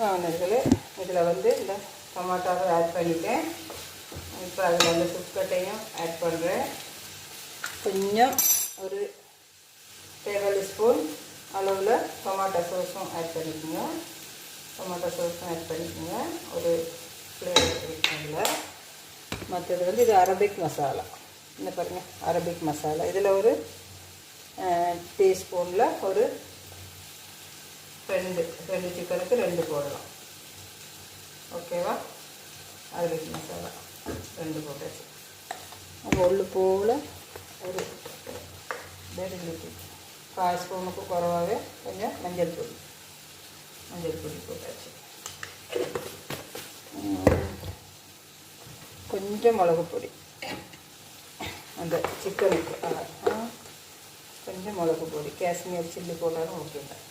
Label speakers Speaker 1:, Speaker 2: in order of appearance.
Speaker 1: வாங்கினதுல இதில் வந்து இந்த டொமாட்டோவை ஆட் பண்ணிட்டேன். இப்போ அதில் அந்த சுக்கட்டையும் ஆட் பண்ணுறேன். கொஞ்சம் ஒரு டேபிள் ஸ்பூன் அளவில் டொமாட்டோ சோஸும் ஆட் பண்ணிக்கோங்க. டொமாட்டோ சோஸும் ஆட் பண்ணிக்கோங்க. ஒரு ஃப்ளேவர் அதில். மற்றது வந்து இது அரபிக் மசாலா. இந்த பாருங்கள், அரபிக் மசாலா. இதில் ஒரு டீஸ்பூனில் ஒரு ரெண்டு சிக்கனுக்கு 2 போடலாம். ஓகேவா? அரபிக் மசாலா 2 போட்டாச்சு. அப்போ உள்ளு போல் ஒரு 1/4 ஸ்பூனுக்கு குறைவாகவே கொஞ்சம் மஞ்சள் பொடி போட்டாச்சு. கொஞ்சம் மிளகு பொடி அந்த சிக்கனுக்கு. கொஞ்சம் மிளகு பொடி, காஷ்மீர் சில்லி போட்டாலும் ஓகே தான்.